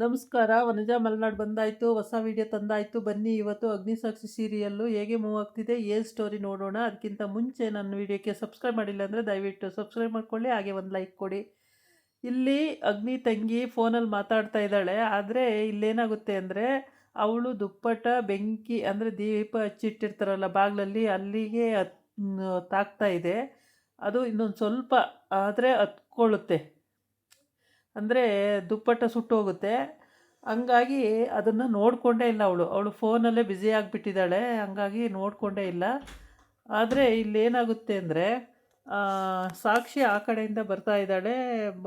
ನಮಸ್ಕಾರ. ವನಜಾ ಮಲ್ನಾಡ್ ಬಂದಾಯಿತು. ಹೊಸ ವಿಡಿಯೋ ತಂದಾಯಿತು. ಬನ್ನಿ ಇವತ್ತು ಅಗ್ನಿಸಾಕ್ಷಿ ಸೀರಿಯಲ್ಲು ಹೇಗೆ ಮೂವ್ ಆಗ್ತಿದೆ, ಏನು ಸ್ಟೋರಿ ನೋಡೋಣ. ಅದಕ್ಕಿಂತ ಮುಂಚೆ ನನ್ನ ವಿಡಿಯೋಕ್ಕೆ ಸಬ್ಸ್ಕ್ರೈಬ್ ಮಾಡಿಲ್ಲ ಅಂದರೆ ದಯವಿಟ್ಟು ಸಬ್ಸ್ಕ್ರೈಬ್ ಮಾಡ್ಕೊಳ್ಳಿ, ಹಾಗೆ ಒಂದು ಲೈಕ್ ಕೊಡಿ. ಇಲ್ಲಿ ಅಗ್ನಿ ತಂಗಿ ಫೋನಲ್ಲಿ ಮಾತಾಡ್ತಾ ಇದ್ದಾಳೆ. ಆದರೆ ಇಲ್ಲೇನಾಗುತ್ತೆ ಅಂದರೆ ಅವಳು ದುಪ್ಪಟ ಬೆಂಕಿ ಅಂದರೆ ದೀಪ ಹಚ್ಚಿಟ್ಟಿರ್ತಾರಲ್ಲ ಬಾಗಿಲಲ್ಲಿ, ಅಲ್ಲಿಗೆ ತಾಕ್ತಾ ಇದೆ. ಅದು ಇನ್ನೊಂದು ಸ್ವಲ್ಪ ಆದರೆ ಹತ್ಕೊಳ್ಳುತ್ತೆ, ಅಂದರೆ ದುಪ್ಪಟ್ಟ ಸುಟ್ಟೋಗುತ್ತೆ. ಹಂಗಾಗಿ ಅದನ್ನು ನೋಡಿಕೊಂಡೇ ಇಲ್ಲ ಅವಳು ಫೋನಲ್ಲೇ ಬ್ಯುಸಿ ಆಗಿಬಿಟ್ಟಿದ್ದಾಳೆ. ಹಂಗಾಗಿ ನೋಡಿಕೊಂಡೇ ಇಲ್ಲ. ಆದರೆ ಇಲ್ಲೇನಾಗುತ್ತೆ ಅಂದರೆ ಸಾಕ್ಷಿ ಆ ಕಡೆಯಿಂದ ಬರ್ತಾ ಇದ್ದಾಳೆ.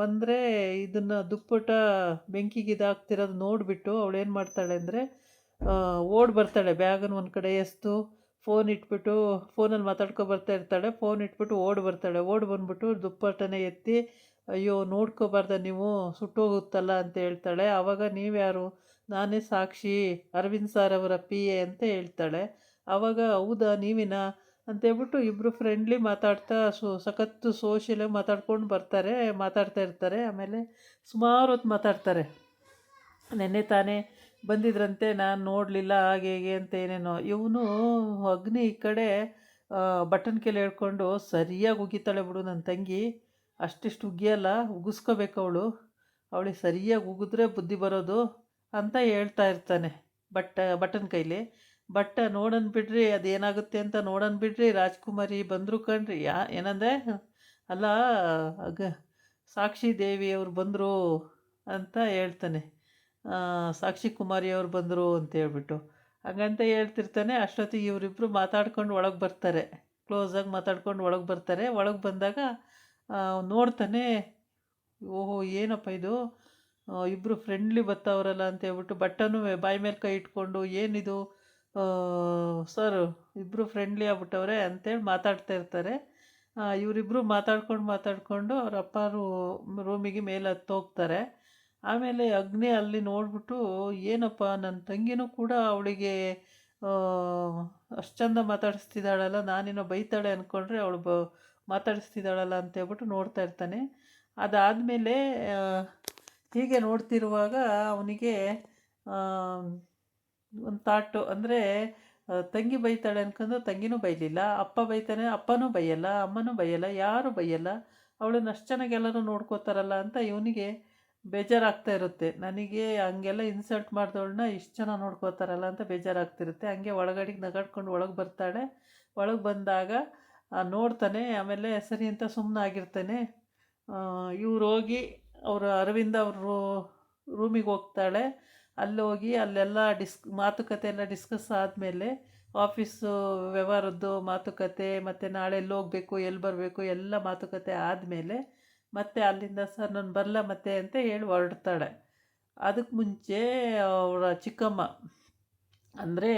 ಬಂದರೆ ಇದನ್ನು ದುಪ್ಪಟ್ಟ ಬೆಂಕಿಗೆ ಇದಾಗ್ತಿರೋದು ನೋಡಿಬಿಟ್ಟು ಅವಳೇನು ಮಾಡ್ತಾಳೆ ಅಂದರೆ ಓಡಿ ಬರ್ತಾಳೆ. ಬ್ಯಾಗನ್ನು ಒಂದು ಕಡೆ ಎಸ್ತು ಫೋನ್ ಇಟ್ಬಿಟ್ಟು ಫೋನಲ್ಲಿ ಮಾತಾಡ್ಕೊ ಬರ್ತಾ ಇರ್ತಾಳೆ. ಫೋನ್ ಇಟ್ಬಿಟ್ಟು ಓಡಿ ಬರ್ತಾಳೆ. ಓಡಿ ಬಂದ್ಬಿಟ್ಟು ದುಪ್ಪಟ್ಟನೇ ಎತ್ತಿ, ಅಯ್ಯೋ ನೋಡ್ಕೋಬಾರ್ದ ನೀವು, ಸುಟ್ಟೋಗುತ್ತಲ್ಲ ಅಂತ ಹೇಳ್ತಾಳೆ. ಆವಾಗ ನೀವ್ಯಾರು? ನಾನೇ ಸಾಕ್ಷಿ, ಅರವಿಂದ್ ಸರ್ ಅವರ ಪಿ ಎ ಅಂತ ಹೇಳ್ತಾಳೆ. ಆವಾಗ ಹೌದಾ ನೀವಿನಾ ಅಂತೇಳ್ಬಿಟ್ಟು ಇಬ್ಬರು ಫ್ರೆಂಡ್ಲಿ ಮಾತಾಡ್ತಾ ಸಖತ್ತು ಸೋಷಿಯಲಾಗಿ ಮಾತಾಡ್ತಾ ಇರ್ತಾರೆ. ಆಮೇಲೆ ಸುಮಾರು ಹೊತ್ತು ಮಾತಾಡ್ತಾರೆ. ನೆನ್ನೆ ತಾನೇ ಬಂದಿದ್ರಂತೆ, ನಾನು ನೋಡಲಿಲ್ಲ, ಹಾಗೆ ಹೇಗೆ ಅಂತ ಏನೇನೋ. ಇವನು ಅಗ್ನಿ ಈ ಕಡೆ ಬಟನ್ ಕೆಲೆ ಹೇಳ್ಕೊಂಡು ಸರಿಯಾಗಿ ಉಗಿತಾಳೆ ಬಿಡು ನನ್ನ ತಂಗಿ. ಅಷ್ಟಿಷ್ಟು ಉಗಿಯಲ್ಲ, ಉಗಿಸ್ಕೋಬೇಕು ಅವಳಿಗೆ ಸರಿಯಾಗಿ ಉಗಿದ್ರೆ ಬುದ್ಧಿ ಬರೋದು ಅಂತ ಹೇಳ್ತಾ ಇರ್ತಾನೆ ಬಟನ್ ಕೈಲಿ. ನೋಡೋಣ ಬಿಡ್ರಿ, ಅದೇನಾಗುತ್ತೆ ಅಂತ ನೋಡೋಣ ಬಿಡ್ರಿ. ರಾಜ್ಕುಮಾರಿ ಬಂದರು ಕಣ್ರಿ. ಏನಂದರೆ ಅಲ್ಲ, ಸಾಕ್ಷಿ ದೇವಿ ಅವ್ರು ಬಂದರು ಅಂತ ಹೇಳ್ತಾನೆ. ಸಾಕ್ಷಿ ಕುಮಾರಿ ಅವ್ರು ಬಂದರು ಅಂತ ಹೇಳ್ಬಿಟ್ಟು ಹಾಗಂತ ಹೇಳ್ತಿರ್ತಾನೆ. ಅಷ್ಟೊತ್ತಿಗೆ ಇವರಿಬ್ಬರು ಮಾತಾಡ್ಕೊಂಡು ಒಳಗೆ ಬರ್ತಾರೆ. ಕ್ಲೋಸಾಗಿ ಮಾತಾಡ್ಕೊಂಡು ಒಳಗೆ ಬರ್ತಾರೆ. ಒಳಗೆ ಬಂದಾಗ ನೋಡ್ತಾನೆ, ಓಹೋ ಏನಪ್ಪ ಇದು, ಇಬ್ಬರು ಫ್ರೆಂಡ್ಲಿ ಬರ್ತಾವ್ರಲ್ಲ ಅಂತ ಹೇಳ್ಬಿಟ್ಟು ಬಟ್ಟನೂ ಬಾಯಿ ಮೇಲೆ ಕೈ ಇಟ್ಕೊಂಡು, ಏನಿದು ಸರ್ ಇಬ್ಬರು ಫ್ರೆಂಡ್ಲಿ ಆಗ್ಬಿಟ್ಟವ್ರೆ ಅಂತೇಳಿ ಮಾತಾಡ್ತಾ ಇರ್ತಾರೆ. ಇವರಿಬ್ಬರು ಮಾತಾಡ್ಕೊಂಡು ಅವ್ರ ಅಪ್ಪ ರೂಮಿಗೆ ಮೇಲೆ ಹತ್ತೋಗ್ತಾರೆ. ಆಮೇಲೆ ಅಗ್ನಿ ಅಲ್ಲಿ ನೋಡ್ಬಿಟ್ಟು, ಏನಪ್ಪ ನನ್ನ ತಂಗಿನೂ ಕೂಡ ಅವಳಿಗೆ ಅಷ್ಟು ಚಂದ ಮಾತಾಡಿಸ್ತಿದ್ದಾಳಲ್ಲ, ನಾನೇನೋ ಬೈತಾಳೆ ಅಂದ್ಕೊಂಡ್ರೆ ಅವಳು ಮಾತಾಡಿಸ್ತಿದ್ದಾಳಲ್ಲ ಅಂತೇಳ್ಬಿಟ್ಟು ನೋಡ್ತಾ ಇರ್ತಾನೆ. ಅದಾದಮೇಲೆ ಹೀಗೆ ನೋಡ್ತಿರುವಾಗ ಅವನಿಗೆ ಒಂದು ಥಾಟು, ಅಂದರೆ ತಂಗಿ ಬೈತಾಳೆ ಅನ್ಕೊಂಡು ತಂಗಿನೂ ಬೈಲಿಲ್ಲ, ಅಪ್ಪ ಬೈತಾನೆ ಅಪ್ಪನೂ ಬೈಯಲ್ಲ, ಅಮ್ಮನೂ ಬೈಯಲ್ಲ, ಯಾರೂ ಬೈಯಲ್ಲ, ಅವಳನ್ನ ಅಷ್ಟು ಚೆನ್ನಾಗಿ ಎಲ್ಲರೂ ನೋಡ್ಕೋತಾರಲ್ಲ ಅಂತ ಇವನಿಗೆ ಬೇಜಾರಾಗ್ತಾ ಇರುತ್ತೆ. ನನಗೆ ಹಂಗೆಲ್ಲ ಇನ್ಸಲ್ಟ್ ಮಾಡಿದವಳನ್ನ ಇಷ್ಟು ಚೆನ್ನಾಗಿ ನೋಡ್ಕೋತಾರಲ್ಲ ಅಂತ ಬೇಜಾರಾಗ್ತಿರುತ್ತೆ. ಹಂಗೆ ಒಳಗಡೆಗೆ ನಗಾಡ್ಕೊಂಡು ಒಳಗೆ ಬರ್ತಾಳೆ. ಒಳಗೆ ಬಂದಾಗ ನೋಡ್ತಾನೆ. ಆಮೇಲೆ ಸರಿ ಅಂತ ಸುಮ್ಮನಾಗಿರ್ತಾನೆ. ಇವ್ರು ಹೋಗಿ ಅವರು ಅರವಿಂದ ಅವರು ರೂಮಿಗೆ ಹೋಗ್ತಾಳೆ. ಅಲ್ಲಿ ಹೋಗಿ ಅಲ್ಲೆಲ್ಲ ಮಾತುಕತೆ ಎಲ್ಲ ಡಿಸ್ಕಸ್ ಆದಮೇಲೆ ಆಫೀಸು ವ್ಯವಹಾರದ್ದು ಮಾತುಕತೆ, ಮತ್ತು ನಾಳೆ ಎಲ್ಲಿ ಹೋಗಬೇಕು ಎಲ್ಲಿ ಬರಬೇಕು ಎಲ್ಲ ಮಾತುಕತೆ ಆದಮೇಲೆ ಮತ್ತೆ ಅಲ್ಲಿಂದ ಸರ್ ನಾನು ಬರಲ್ಲ ಮತ್ತೆ ಅಂತ ಹೇಳಿ ಹೊರಡ್ತಾಳೆ. ಅದಕ್ಕೆ ಮುಂಚೆ ಅವರ ಚಿಕ್ಕಮ್ಮ, ಅಂದರೆ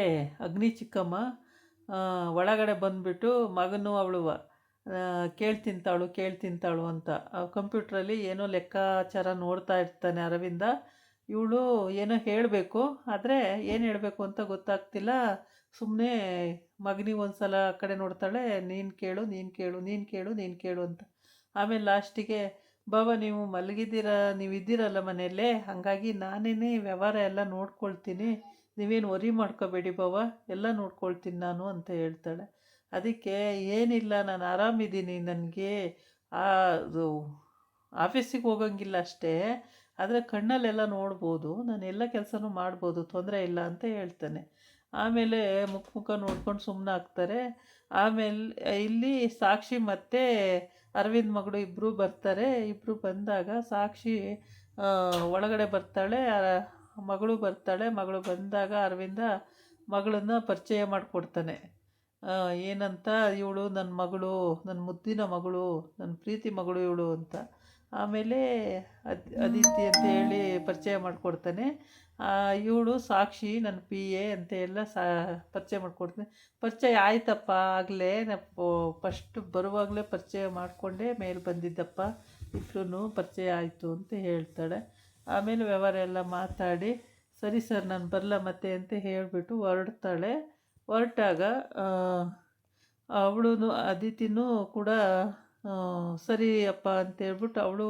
ಅಗ್ನಿ ಚಿಕ್ಕಮ್ಮ ಒಳಗಡೆ ಬಂದುಬಿಟ್ಟು ಮಗನೂ ಅವಳು ಕೇಳ್ತಿಂತಾಳು ಅಂತ ಕಂಪ್ಯೂಟ್ರಲ್ಲಿ ಏನೋ ಲೆಕ್ಕಾಚಾರ ನೋಡ್ತಾ ಇರ್ತಾನೆ ಅರವಿಂದ. ಇವಳು ಏನೋ ಹೇಳಬೇಕು, ಆದರೆ ಏನು ಹೇಳಬೇಕು ಅಂತ ಗೊತ್ತಾಗ್ತಿಲ್ಲ. ಸುಮ್ಮನೆ ಮಗನಿಗೆ ಒಂದು ಸಲ ಆ ಕಡೆ ನೋಡ್ತಾಳೆ, ನೀನು ಕೇಳು ಅಂತ. ಆಮೇಲೆ ಲಾಸ್ಟಿಗೆ, ಬಾಬಾ ನೀವು ನೀವು ಇದ್ದೀರಲ್ಲ ಮನೆಯಲ್ಲೇ, ಹಾಗಾಗಿ ನಾನೇ ವ್ಯವಹಾರ ಎಲ್ಲ ನೋಡ್ಕೊಳ್ತೀನಿ, ನೀವೇನು ವರಿ ಮಾಡ್ಕೋಬೇಡಿ ಬಾಬಾ, ಎಲ್ಲ ನೋಡ್ಕೊಳ್ತೀನಿ ನಾನು ಅಂತ ಹೇಳ್ತಾಳೆ. ಅದಕ್ಕೆ ಏನಿಲ್ಲ, ನಾನು ಆರಾಮಿದ್ದೀನಿ, ನನಗೆ ಅದು ಆಫೀಸಿಗೆ ಹೋಗಂಗಿಲ್ಲ ಅಷ್ಟೇ, ಆದರೆ ಕಣ್ಣಲ್ಲೆಲ್ಲ ನೋಡ್ಬೋದು, ನಾನು ಎಲ್ಲ ಕೆಲಸನೂ ಮಾಡ್ಬೋದು, ತೊಂದರೆ ಇಲ್ಲ ಅಂತ ಹೇಳ್ತಾನೆ. ಆಮೇಲೆ ಮುಖ ನೋಡ್ಕೊಂಡು ಸುಮ್ಮನಾಗ್ತಾರೆ. ಆಮೇಲೆ ಇಲ್ಲಿ ಸಾಕ್ಷಿ ಮತ್ತು ಅರವಿಂದ್ ಮಗಳು ಇಬ್ಬರು ಬರ್ತಾರೆ. ಇಬ್ಬರು ಬಂದಾಗ ಸಾಕ್ಷಿ ಒಳಗಡೆ ಬರ್ತಾಳೆ, ಮಗಳು ಬಂದಾಗ ಅರವಿಂದ ಮಗಳನ್ನು ಪರಿಚಯ ಮಾಡಿಕೊಡ್ತಾನೆ. ಏನಂತ, ಇವಳು ನನ್ನ ಮಗಳು, ನನ್ನ ಮುದ್ದಿನ ಮಗಳು, ನನ್ನ ಪ್ರೀತಿ ಮಗಳು ಇವಳು ಅಂತ. ಆಮೇಲೆ ಅದಿತಿ ಅಂತ ಹೇಳಿ ಪರಿಚಯ ಮಾಡಿಕೊಡ್ತಾನೆ. ಇವಳು ಸಾಕ್ಷಿ ನನ್ನ ಪಿ ಎ ಅಂತ ಎಲ್ಲ ಪರಿಚಯ ಮಾಡಿಕೊಡ್ತಾನೆ. ಪರಿಚಯ ಆಯ್ತಪ್ಪ, ಆಗಲೇ ನಾನು ಫಸ್ಟ್ ಬರುವಾಗಲೇ ಪರಿಚಯ ಮಾಡಿಕೊಂಡೇ ಮೇಲೆ ಬಂದಿದ್ದಪ್ಪ, ಇಬ್ಬರೂ ಪರಿಚಯ ಆಯಿತು ಅಂತ ಹೇಳ್ತಾಳೆ. ಆಮೇಲೆ ವ್ಯವಹಾರ ಎಲ್ಲ ಮಾತಾಡಿ, ಸರಿ ಸರ್ ನಾನು ಬರಲ್ಲ ಮತ್ತೆ ಅಂತ ಹೇಳಿಬಿಟ್ಟು ಹೊರಟಾಗ ಅವಳು ಅದಿತಿನೂ ಕೂಡ ಸರಿ ಅಪ್ಪ ಅಂತೇಳ್ಬಿಟ್ಟು ಅವಳು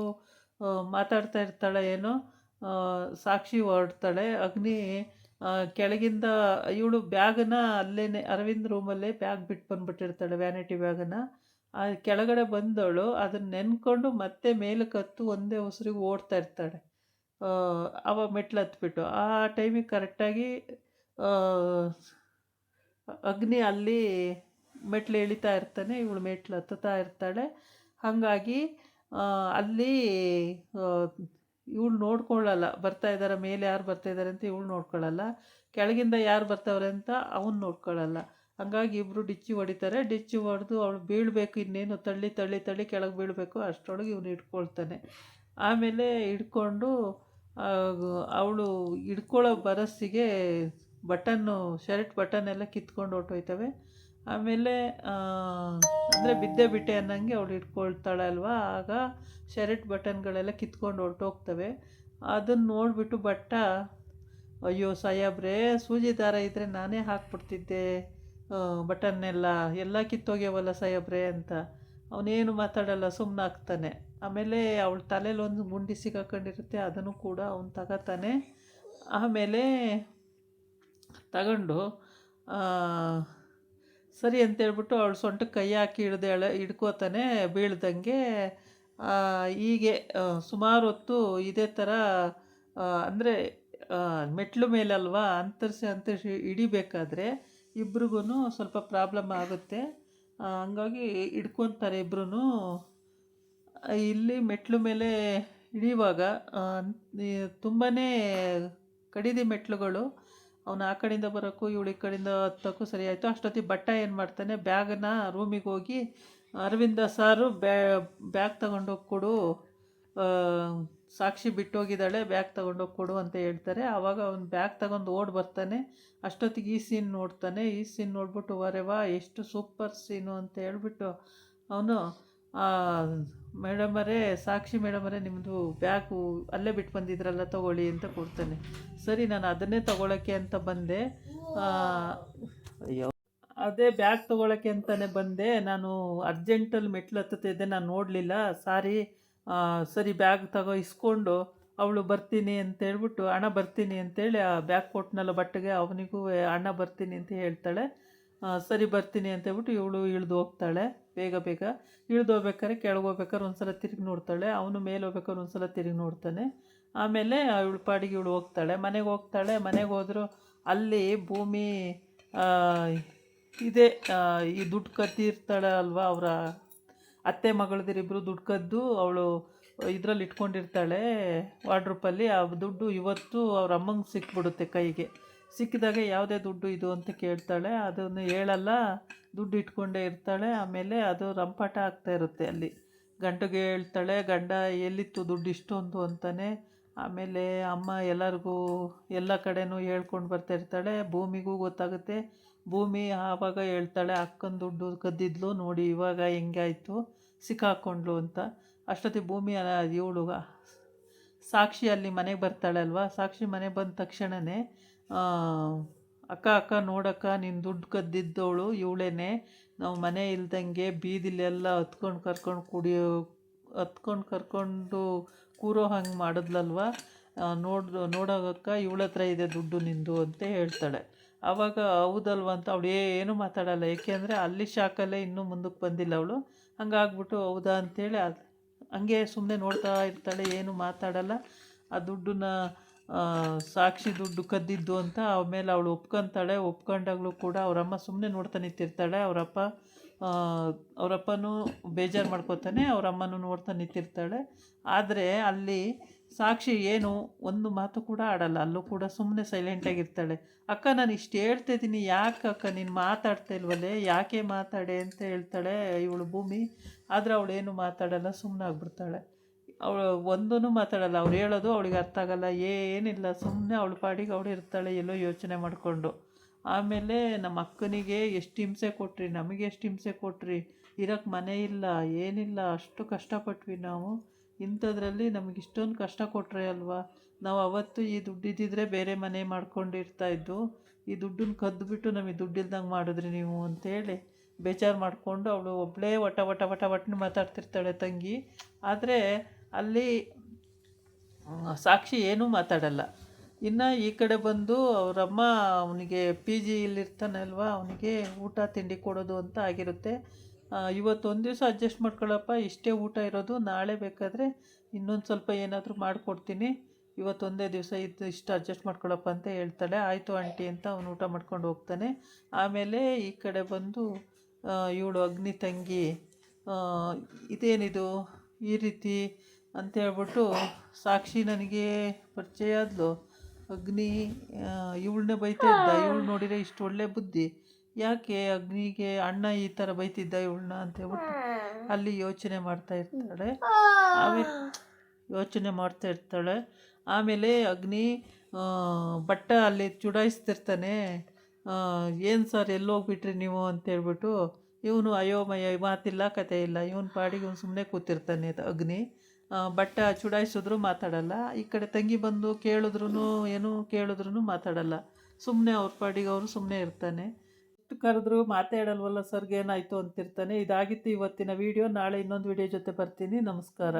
ಮಾತಾಡ್ತಾ ಇರ್ತಾಳೆ ಏನೋ. ಸಾಕ್ಷಿ ಹೊರಡ್ತಾಳೆ. ಅಗ್ನಿ ಕೆಳಗಿಂದ ಇವಳು ಬ್ಯಾಗನ್ನ ಅಲ್ಲೇ ಅರವಿಂದ್ ರೂಮಲ್ಲೇ ಬ್ಯಾಗ್ ಬಿಟ್ಟು ಬಂದುಬಿಟ್ಟಿರ್ತಾಳೆ, ವ್ಯಾನಿಟಿ ಬ್ಯಾಗನ್ನು. ಕೆಳಗಡೆ ಬಂದವಳು ಅದನ್ನು ನೆನ್ಕೊಂಡು ಮತ್ತೆ ಮೇಲಕ್ಕೆ ಹತ್ತು ಒಂದೇ ಉಸಿರಿಗೆ ಓಡ್ತಾ ಇರ್ತಾಳೆ. ಅವ ಮೆಟ್ಲು ಹತ್ಬಿಟ್ಟು ಆ ಟೈಮಿಗೆ ಕರೆಕ್ಟಾಗಿ ಅಗ್ನಿ ಅಲ್ಲಿ ಮೆಟ್ಲು ಇಳಿತಾ ಇರ್ತಾನೆ, ಇವಳು ಮೆಟ್ಲು ಹತ್ತುತ್ತಾ ಇರ್ತಾಳೆ. ಹಾಗಾಗಿ ಅಲ್ಲಿ ಇವಳು ನೋಡ್ಕೊಳ್ಳಲ್ಲ, ಬರ್ತಾ ಇದ್ದಾರೆ ಮೇಲೆ ಯಾರು ಬರ್ತಾ ಇದ್ದಾರೆ ಅಂತ ಇವಳು ನೋಡ್ಕೊಳ್ಳಲ್ಲ, ಕೆಳಗಿಂದ ಯಾರು ಬರ್ತಾವ್ರೆ ಅಂತ ಅವನು ನೋಡ್ಕೊಳ್ಳಲ್ಲ. ಹಂಗಾಗಿ ಇಬ್ಬರು ಡಿಚ್ಚಿ ಹೊಡಿತಾರೆ. ಡಿಚ್ಚಿ ಹೊಡೆದು ಅವಳು ಬೀಳಬೇಕು, ಇನ್ನೇನು ತಳ್ಳಿ ತಳ್ಳಿ ತಳ್ಳಿ ಕೆಳಗೆ ಬೀಳಬೇಕು, ಅಷ್ಟರೊಳಗೆ ಇವನು ಹಿಡ್ಕೊಳ್ತಾನೆ. ಆಮೇಲೆ ಹಿಡ್ಕೊಂಡು ಅವಳು ಹಿಡ್ಕೊಳ್ಳೋ ಬರಸ್ಸಿಗೆ ಬಟನ್ನು, ಶರ್ಟ್ ಬಟನ್ ಎಲ್ಲ ಕಿತ್ಕೊಂಡು ಹೊರ್ಟೋಯ್ತವೆ. ಆಮೇಲೆ ಅಂದರೆ ಬಿದ್ದೆ ಬಿಟ್ಟೆ ಅನ್ನಂಗೆ ಅವಳು ಇಟ್ಕೊಳ್ತಾಳೆ ಅಲ್ವಾ, ಆಗ ಶರ್ಟ್ ಬಟನ್ಗಳೆಲ್ಲ ಕಿತ್ಕೊಂಡು ಹೊರ್ಟೋಗ್ತವೆ. ಅದನ್ನು ನೋಡಿಬಿಟ್ಟು ಭಟ್ಟ, ಅಯ್ಯೋ ಸಾಹೇಬ್ರೆ, ಸೂಜಿ ದಾರ ಇದ್ದರೆ ನಾನೇ ಹಾಕ್ಬಿಡ್ತಿದ್ದೆ ಎಲ್ಲ ಕಿತ್ತೋಗ್ಯವಲ್ಲ ಸಾಹೇಬ್ರೆ ಅಂತ. ಅವನೇನು ಮಾತಾಡಲ್ಲ, ಸುಮ್ಮನಾಗ್ತಾನೆ. ಆಮೇಲೆ ಅವಳ ತಲೆಯಲ್ಲಿ ಒಂದು ಗುಂಡಿ ಸಿಗಾಕೊಂಡಿರುತ್ತೆ, ಅದನ್ನು ಕೂಡ ಅವನು ತಗೋತಾನೆ. ಆಮೇಲೆ ತಗೊಂಡು ಸರಿ ಅಂತೇಳ್ಬಿಟ್ಟು ಅವಳು ಸೊಂಟಕ್ಕೆ ಕೈ ಹಾಕಿ ಹಿಡ್ಕೋತಾನೆ ಬೀಳ್ದಂಗೆ. ಹೀಗೆ ಸುಮಾರು ಹೊತ್ತು ಇದೇ ಥರ ಅಂದರೆ ಮೆಟ್ಲು ಮೇಲಲ್ವಾ ಅಂತರಿಸಿ ಹಿಡಿಬೇಕಾದ್ರೆ ಇಬ್ರಿಗೂ ಸ್ವಲ್ಪ ಪ್ರಾಬ್ಲಮ್ ಆಗುತ್ತೆ. ಹಂಗಾಗಿ ಹಿಡ್ಕೊತಾರೆ ಇಬ್ಬರೂ. ಇಲ್ಲಿ ಮೆಟ್ಲು ಮೇಲೆ ಹಿಡಿಯುವಾಗ ತುಂಬಾ ಕಡಿದಿ ಮೆಟ್ಲುಗಳು. ಅವನು ಆ ಕಡೆಯಿಂದ ಬರೋಕ್ಕೂ ಇವಳು ಈ ಕಡೆಯಿಂದ ಹತ್ತೋಕ್ಕೂ ಸರಿ ಆಯಿತು. ಅಷ್ಟೊತ್ತಿಗೆ ಭಟ್ಟ ಏನು ಮಾಡ್ತಾನೆ, ಬ್ಯಾಗನ್ನ ರೂಮಿಗೆ ಹೋಗಿ, ಅರವಿಂದ ಸಾರು ಬ್ಯಾಗ್ ತಗೊಂಡೋಗಿ ಕೊಡು, ಸಾಕ್ಷಿ ಬಿಟ್ಟೋಗಿದ್ದಾಳೆ, ಬ್ಯಾಗ್ ತಗೊಂಡೋಗಿ ಕೊಡು ಅಂತ ಹೇಳ್ತಾರೆ. ಆವಾಗ ಅವನು ಬ್ಯಾಗ್ ತಗೊಂಡು ಓಡಿ ಬರ್ತಾನೆ. ಅಷ್ಟೊತ್ತಿಗೆ ಈ ಸೀನ್ ನೋಡ್ತಾನೆ. ಈ ಸೀನ್ ನೋಡ್ಬಿಟ್ಟು ವರೆ ವಾ ಎಷ್ಟು ಸೂಪರ್ ಸೀನು ಅಂತ ಹೇಳ್ಬಿಟ್ಟು ಅವನು, ಮೇಡಮರೇ, ಸಾಕ್ಷಿ ಮೇಡಮರೇ, ನಿಮ್ಮದು ಬ್ಯಾಗು ಅಲ್ಲೇ ಬಿಟ್ಟು ಬಂದಿದ್ರಲ್ಲ, ತೊಗೊಳ್ಳಿ ಅಂತ ಕೊಡ್ತಾನೆ. ಸರಿ, ನಾನು ಅದನ್ನೇ ತೊಗೊಳಕ್ಕೆ ಅಂತ ಬಂದೆ, ಅಯ್ಯೋ ಅದೇ ಬ್ಯಾಗ್ ತೊಗೊಳಕ್ಕೆ ಅಂತಲೇ ಬಂದೆ, ನಾನು ಅರ್ಜೆಂಟಲ್ಲಿ ಮೆಟ್ಲು ಹತ್ತುತ್ತಿದ್ದೆ, ನಾನು ನೋಡಲಿಲ್ಲ, ಸಾರಿ. ಸರಿ, ಬ್ಯಾಗ್ ಇಸ್ಕೊಂಡು ಅವಳು ಬರ್ತೀನಿ ಅಂತೇಳ್ಬಿಟ್ಟು, ಹಣ ಬರ್ತೀನಿ ಅಂತೇಳಿ ಆ ಬ್ಯಾಗ್ ಕೊಟ್ಟನಲ್ಲ ಬಟ್ಟೆಗೆ, ಅವನಿಗೂ ಹಣ ಬರ್ತೀನಿ ಅಂತ ಹೇಳ್ತಾಳೆ. ಸರಿ ಬರ್ತೀನಿ ಅಂತೇಳ್ಬಿಟ್ಟು ಇವಳು ಇಳಿದು ಹೋಗ್ತಾಳೆ. ಬೇಗ ಬೇಗ ಇಳಿದು ಹೋಗ್ಬೇಕಾದ್ರೆ, ಕೆಳಗೆ ಹೋಗ್ಬೇಕಾದ್ರೆ ಒಂದು ಸಲ ತಿರುಗಿ ನೋಡ್ತಾಳೆ, ಅವನು ಮೇಲೆ ಹೋಗ್ಬೇಕಾದ್ರೆ ಒಂದು ಸಲ ತಿರುಗಿ ನೋಡ್ತಾನೆ. ಆಮೇಲೆ ಇವಳು ಪಾಡಿಗೆ ಇವಳು ಹೋಗ್ತಾಳೆ, ಮನೆಗೆ ಹೋಗ್ತಾಳೆ. ಮನೆಗೆ ಹೋದರೂ ಅಲ್ಲಿ ಭೂಮಿ ಇದೇ ಈ ದುಡ್ಡು ಕದ್ದಿರ್ತಾಳೆ ಅಲ್ವಾ, ಅವರ ಅತ್ತೆ ಮಗಳದಿರಿಬ್ಬರು ದುಡ್ಡು ಕದ್ದು ಅವಳು ಇದರಲ್ಲಿ ಇಟ್ಕೊಂಡಿರ್ತಾಳೆ ವಾರ್ಡ್ರೋಪಲ್ಲಿ. ಆ ದುಡ್ಡು ಇವತ್ತು ಅವ್ರ ಅಮ್ಮಂಗೆ ಸಿಕ್ಬಿಡುತ್ತೆ ಕೈಗೆ. ಸಿಕ್ಕಿದಾಗ ಯಾವುದೇ ದುಡ್ಡು ಇದು ಅಂತ ಕೇಳ್ತಾಳೆ, ಅದನ್ನು ಹೇಳಲ್ಲ, ದುಡ್ಡು ಇಟ್ಕೊಂಡೇ ಇರ್ತಾಳೆ. ಆಮೇಲೆ ಅದು ರಂಪಾಟ ಆಗ್ತಾ ಇರುತ್ತೆ ಅಲ್ಲಿ. ಗಂಟಗೆ ಹೇಳ್ತಾಳೆ, ಗಂಡ ಎಲ್ಲಿತ್ತು ದುಡ್ಡು ಇಷ್ಟೊಂದು ಅಂತಾನೆ. ಆಮೇಲೆ ಅಮ್ಮ ಎಲ್ಲರಿಗೂ ಎಲ್ಲ ಕಡೆನೂ ಹೇಳ್ಕೊಂಡು ಬರ್ತಾ ಇರ್ತಾಳೆ. ಭೂಮಿಗೂ ಗೊತ್ತಾಗುತ್ತೆ. ಭೂಮಿ ಆವಾಗ ಹೇಳ್ತಾಳೆ, ಅಕ್ಕನ ದುಡ್ಡು ಕದ್ದಿದ್ಲು ನೋಡಿ, ಇವಾಗ ಹೆಂಗಾಯಿತು, ಸಿಕ್ಕಾಕೊಂಡ್ಲು ಅಂತ. ಅಷ್ಟೊತ್ತಿಗೆ ಭೂಮಿ ಇವಳು ಸಾಕ್ಷಿ ಅಲ್ಲಿ ಮನೆಗೆ ಬರ್ತಾಳೆ ಅಲ್ವಾ. ಸಾಕ್ಷಿ ಮನೆಗೆ ಬಂದ ತಕ್ಷಣವೇ, ಅಕ್ಕ ಅಕ್ಕ ನೋಡಕ್ಕ, ನೀನು ದುಡ್ಡು ಕದ್ದಿದ್ದವಳು ಇವಳೇನೆ, ನಾವು ಮನೆ ಇಲ್ದಂಗೆ ಬೀದಿಲೆಲ್ಲ ಹತ್ಕೊಂಡು ಕರ್ಕೊಂಡು ಕೂರೋ ಹಂಗೆ ಮಾಡಿದ್ಲಲ್ವ, ನೋಡೋಕ್ಕ ಇವಳ ಹತ್ರ ಇದೆ ದುಡ್ಡು ನಿಂದು ಅಂತ ಹೇಳ್ತಾಳೆ. ಆವಾಗ ಹೌದಲ್ವ ಅಂತ ಅವಳು ಏನೂ ಮಾತಾಡಲ್ಲ, ಏಕೆಂದರೆ ಅಲ್ಲಿ ಶಾಕಲ್ಲೇ ಇನ್ನೂ ಮುಂದಕ್ಕೆ ಬಂದಿಲ್ಲ ಅವಳು. ಹಂಗಾಗ್ಬಿಟ್ಟು ಹೌದಾ ಅಂಥೇಳಿ ಹಂಗೆ ಸುಮ್ಮನೆ ನೋಡ್ತಾ ಇರ್ತಾಳೆ, ಏನು ಮಾತಾಡಲ್ಲ. ಆ ದುಡ್ಡನ್ನ ಸಾಕ್ಷಿ ದುಡ್ಡು ಕದ್ದಿದ್ದು ಅಂತ ಆಮೇಲೆ ಅವಳು ಒಪ್ಕೊತಾಳೆ. ಒಪ್ಕೊಂಡಾಗಲೂ ಕೂಡ ಅವರಮ್ಮ ಸುಮ್ಮನೆ ನೋಡ್ತಾ ನಿಂತಿರ್ತಾಳೆ. ಅವರಪ್ಪನೂ ಬೇಜಾರು ಮಾಡ್ಕೋತಾನೆ, ಅವರಮ್ಮನೂ ನೋಡ್ತಾ ನಿಂತಿರ್ತಾಳೆ. ಆದರೆ ಅಲ್ಲಿ ಸಾಕ್ಷಿ ಏನು ಒಂದು ಮಾತು ಕೂಡ ಆಡಲ್ಲ, ಅಲ್ಲೂ ಕೂಡ ಸುಮ್ಮನೆ ಸೈಲೆಂಟಾಗಿರ್ತಾಳೆ. ಅಕ್ಕ, ನಾನು ಇಷ್ಟು ಹೇಳ್ತಾಯಿದ್ದೀನಿ, ಯಾಕೆ ಅಕ್ಕ ನೀನು ಮಾತಾಡ್ತಾ ಇಲ್ವಲ್ಲೇ, ಯಾಕೆ ಮಾತಾಡೆ ಅಂತ ಹೇಳ್ತಾಳೆ ಇವಳು ಭೂಮಿ. ಆದರೆ ಅವಳೇನು ಮಾತಾಡಲ್ಲ, ಸುಮ್ಮನೆ ಆಗ್ಬಿಡ್ತಾಳೆ. ಅವಳು ಒಂದೂ ಮಾತಾಡಲ್ಲ. ಅವ್ರು ಹೇಳೋದು ಅವಳಿಗೆ ಅರ್ಥ ಆಗಲ್ಲ, ಏನಿಲ್ಲ, ಸುಮ್ಮನೆ ಅವಳ ಪಾಡಿಗೆ ಅವಳು ಇರ್ತಾಳೆ, ಎಲ್ಲೋ ಯೋಚನೆ ಮಾಡಿಕೊಂಡು. ಆಮೇಲೆ ನಮ್ಮ ಅಕ್ಕನಿಗೆ ಎಷ್ಟು ಹಿಂಸೆ ಕೊಟ್ರಿ, ನಮಗೆ ಎಷ್ಟು ಹಿಂಸೆ ಕೊಟ್ರಿ, ಇರೋಕ್ಕೆ ಮನೆ ಇಲ್ಲ, ಏನಿಲ್ಲ, ಅಷ್ಟು ಕಷ್ಟಪಟ್ವಿ ನಾವು, ಇಂಥದ್ರಲ್ಲಿ ನಮಗೆ ಇಷ್ಟೊಂದು ಕಷ್ಟ ಕೊಟ್ಟರೆ ಅಲ್ವಾ, ನಾವು ಅವತ್ತು ಈ ದುಡ್ಡಿದ್ದಿದ್ರೆ ಬೇರೆ ಮನೆ ಮಾಡ್ಕೊಂಡಿರ್ತಾಯಿದ್ದು, ಈ ದುಡ್ಡನ್ನ ಕದ್ದುಬಿಟ್ಟು ನಮಗೆ ದುಡ್ಡಿಲ್ದಂಗೆ ಮಾಡಿದ್ರಿ ನೀವು ಅಂತೇಳಿ ಬೇಜಾರು ಮಾಡಿಕೊಂಡು ಅವಳು ಒಬ್ಬಳೇ ಒಟ್ಟನೆ ಮಾತಾಡ್ತಿರ್ತಾಳೆ ತಂಗಿ. ಆದರೆ ಅಲ್ಲಿ ಸಾಕ್ಷಿ ಏನೂ ಮಾತಾಡಲ್ಲ. ಇನ್ನು ಈ ಕಡೆ ಬಂದು ಅವರಮ್ಮ ಅವನಿಗೆ ಪಿ ಜಿಲಿರ್ತಾನೆ ಅಲ್ವಾ, ಅವನಿಗೆ ಊಟ ತಿಂಡಿ ಕೊಡೋದು ಅಂತ ಆಗಿರುತ್ತೆ. ಇವತ್ತೊಂದು ದಿವಸ ಅಡ್ಜಸ್ಟ್ ಮಾಡ್ಕೊಳ್ಳಪ್ಪ, ಇಷ್ಟೇ ಊಟ ಇರೋದು, ನಾಳೆ ಬೇಕಾದರೆ ಇನ್ನೊಂದು ಸ್ವಲ್ಪ ಏನಾದರೂ ಮಾಡಿಕೊಡ್ತೀನಿ, ಇವತ್ತೊಂದೇ ದಿವಸ ಇಷ್ಟು ಅಡ್ಜಸ್ಟ್ ಮಾಡ್ಕೊಳ್ಳಪ್ಪ ಅಂತ ಹೇಳ್ತಾಳೆ. ಆಯಿತು ಆಂಟಿ ಅಂತ ಅವನು ಊಟ ಮಾಡ್ಕೊಂಡು ಹೋಗ್ತಾನೆ. ಆಮೇಲೆ ಈ ಕಡೆ ಬಂದು ಇವಳು ಅಗ್ನಿ ತಂಗಿ ಇದೇನಿದು ಈ ರೀತಿ ಅಂತೇಳ್ಬಿಟ್ಟು, ಸಾಕ್ಷಿ ನನಗೆ ಪರಿಚಯ ಆದ್ಲು, ಅಗ್ನಿ ಇವಳನ್ನೇ ಬೈತಾ ಇದ್ದ. ಇವಳು ನೋಡಿದರೆ ಇಷ್ಟು ಒಳ್ಳೆ ಬುದ್ಧಿ, ಯಾಕೆ ಅಗ್ನಿಗೆ ಅಣ್ಣ ಈ ಥರ ಬೈತಿದ್ದ ಇವಳನ್ನ ಅಂತೇಳ್ಬಿಟ್ಟು ಅಲ್ಲಿ ಯೋಚನೆ ಮಾಡ್ತಾ ಇರ್ತಾಳೆ. ಆಮೇಲೆ ಅಗ್ನಿ ಬಟ್ಟ ಅಲ್ಲಿ ಚುಡಾಯಿಸ್ತಿರ್ತಾನೆ. ಏನು ಸರ್ ಎಲ್ಲೋಗ್ಬಿಟ್ರಿ ನೀವು ಅಂತೇಳ್ಬಿಟ್ಟು, ಇವನು ಅಯೋಮಯ, ಮಾತಿಲ್ಲ ಕತೆ ಇಲ್ಲ, ಇವನು ಪಾಡಿಗೆ ಇವನು ಸುಮ್ಮನೆ ಕೂತಿರ್ತಾನೆ ಅಗ್ನಿ. ಬಟ್ಟ ಚುಡಾಯಿಸಿದ್ರು ಮಾತಾಡಲ್ಲ. ಈ ಕಡೆ ತಂಗಿ ಬಂದು ಕೇಳಿದ್ರು ಮಾತಾಡಲ್ಲ, ಸುಮ್ಮನೆ ಅವ್ರ ಪಾಡಿಗೆ ಅವರು ಸುಮ್ಮನೆ ಇರ್ತಾನೆ. ಎಷ್ಟು ಕರೆದ್ರು ಮಾತಾಡಲ್ವಲ್ಲ ಸರ್ಗೆ ಏನಾಯಿತು ಅಂತಿರ್ತಾನೆ. ಇದಾಗಿತ್ತು ಇವತ್ತಿನ ವಿಡಿಯೋ. ನಾಳೆ ಇನ್ನೊಂದು ವಿಡಿಯೋ ಜೊತೆ ಬರ್ತೀನಿ. ನಮಸ್ಕಾರ.